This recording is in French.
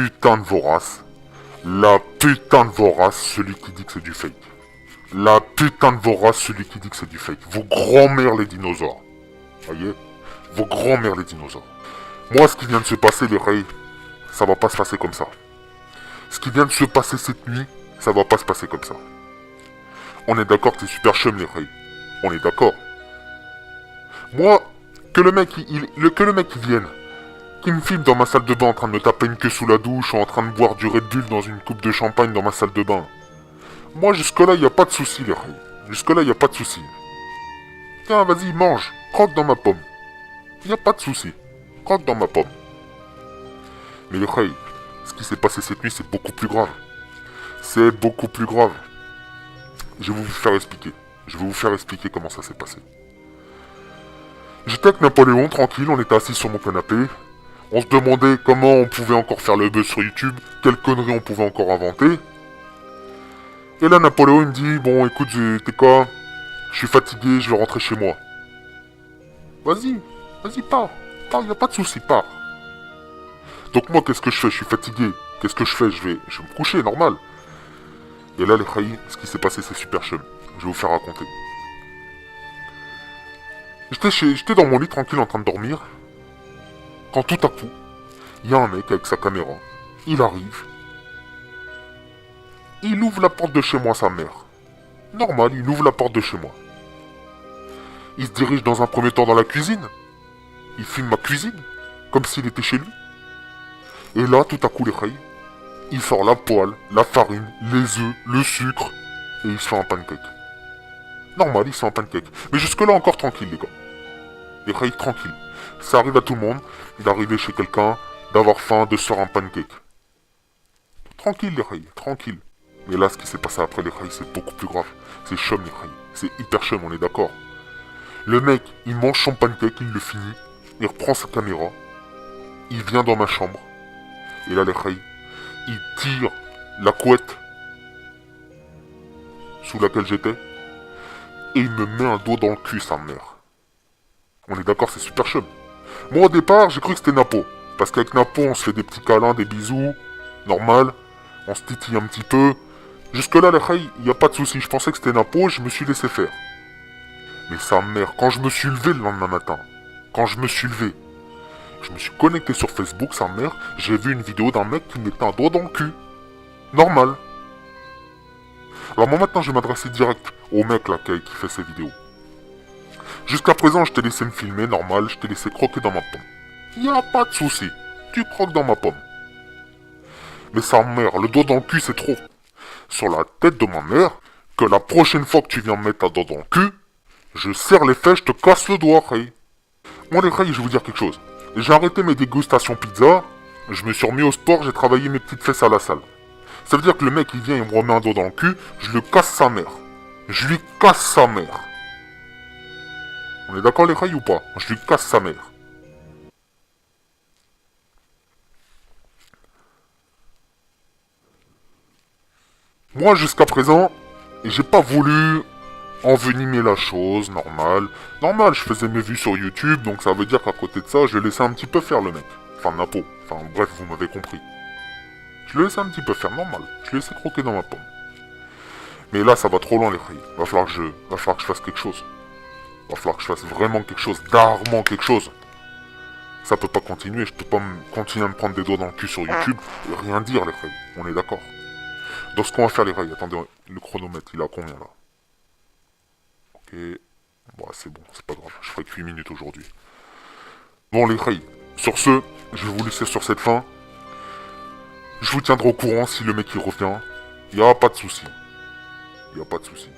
putain de vorace. La putain de vorace, celui qui dit que c'est du fake. La putain de vorace, celui qui dit que c'est du fake. Vos grands-mères les dinosaures. Voyez? Vos grands-mères les dinosaures. Moi, ce qui vient de se passer, les rails, ça va pas se passer comme ça. Ce qui vient de se passer cette nuit, ça va pas se passer comme ça. On est d'accord que c'est super chum, les rails. On est d'accord. Moi, que le mec il vienne, qui me filme dans ma salle de bain en train de me taper une queue sous la douche ou en train de boire du Red Bull dans une coupe de champagne dans ma salle de bain. Moi, jusque-là, y a pas de souci, les rails. Jusque-là, y a pas de souci. Tiens, vas-y, mange. Croque dans ma pomme. Y a pas de souci. Croque dans ma pomme. Mais les rails, ce qui s'est passé cette nuit, c'est beaucoup plus grave. C'est beaucoup plus grave. Je vais vous faire expliquer. Je vais vous faire expliquer comment ça s'est passé. J'étais avec Napoléon, tranquille, on était assis sur mon canapé. On se demandait comment on pouvait encore faire le buzz sur YouTube, quelles conneries on pouvait encore inventer. Et là, Napoléon, il me dit, bon, écoute, t'es quoi? Je suis fatigué, je vais rentrer chez moi. Vas-y, pars. Pars, y a pas de souci, pars. Donc moi, qu'est-ce que je fais? Je suis fatigué. Qu'est-ce que je fais? Je vais me coucher, normal. Et là, les rails, ce qui s'est passé, c'est super chum. Je vais vous faire raconter. J'étais dans mon lit, tranquille, en train de dormir. Quand tout à coup, il y a un mec avec sa caméra. Il arrive. Il ouvre la porte de chez moi, sa mère. Normal, il ouvre la porte de chez moi. Il se dirige dans un premier temps dans la cuisine. Il filme ma cuisine, comme s'il était chez lui. Et là, tout à coup, les rails, il sort la poêle, la farine, les œufs, le sucre, et il se fait un pancake. Normal, il se fait un pancake. Mais jusque-là, encore tranquille, les gars. Les rails, tranquille. Ça arrive à tout le monde, d'arriver chez quelqu'un, d'avoir faim, de se faire un pancake. Tranquille, les rails, tranquille. Mais là, ce qui s'est passé après les rails, c'est beaucoup plus grave. C'est chum, les rails. C'est hyper chum, on est d'accord. Le mec, il mange son pancake, il le finit, il reprend sa caméra, il vient dans ma chambre, et là, les rails, il tire la couette sous laquelle j'étais, et il me met un doigt dans le cul, sa mère. On est d'accord, c'est super chum. Moi, au départ, j'ai cru que c'était Napo. Parce qu'avec Napo, on se fait des petits câlins, des bisous, normal. On se titille un petit peu. Jusque-là, les rails, il n'y a pas de souci. Je pensais que c'était Napo, je me suis laissé faire. Mais sa mère, quand je me suis levé le lendemain matin, je me suis connecté sur Facebook, sa mère, j'ai vu une vidéo d'un mec qui mettait un doigt dans le cul. Normal. Alors moi maintenant, je vais m'adresser direct au mec là qui fait ces vidéos. Jusqu'à présent, je t'ai laissé me filmer, normal, je t'ai laissé croquer dans ma pomme. Y a pas de souci, tu croques dans ma pomme. Mais sa mère, le doigt dans le cul, c'est trop. Sur la tête de ma mère, que la prochaine fois que tu viens me mettre un doigt dans le cul, je serre les fesses, je te casse le doigt, Ray. Moi les Ray, je vais vous dire quelque chose. J'ai arrêté mes dégustations pizza, je me suis remis au sport, j'ai travaillé mes petites fesses à la salle. Ça veut dire que le mec, il vient, il me remet un doigt dans le cul, je le casse sa mère. Je lui casse sa mère. On est d'accord les Ray ou pas? Je lui casse sa mère. Moi, jusqu'à présent, j'ai pas voulu envenimer la chose, normal. Normal, je faisais mes vues sur YouTube, donc ça veut dire qu'à côté de ça, je l'ai laissé un petit peu faire le mec. Enfin, Napo. Enfin, bref, vous m'avez compris. Je l'ai laissé un petit peu faire, normal. Je l'ai laissé croquer dans ma pomme. Mais là, ça va trop loin, les Ray. Va falloir que je fasse quelque chose. Va falloir que je fasse vraiment quelque chose, d'armement quelque chose. Ça peut pas continuer, je peux pas continuer à me prendre des doigts dans le cul sur YouTube et rien dire, les Ray. On est d'accord. Donc ce qu'on va faire, les Ray, attendez, le chronomètre, il est à combien là? Ok. Bon, c'est bon, c'est pas grave, je ferai que 8 minutes aujourd'hui. Bon, les Ray, sur ce, je vais vous laisser sur cette fin. Je vous tiendrai au courant si le mec il revient. Y a pas de souci. Y a pas de souci.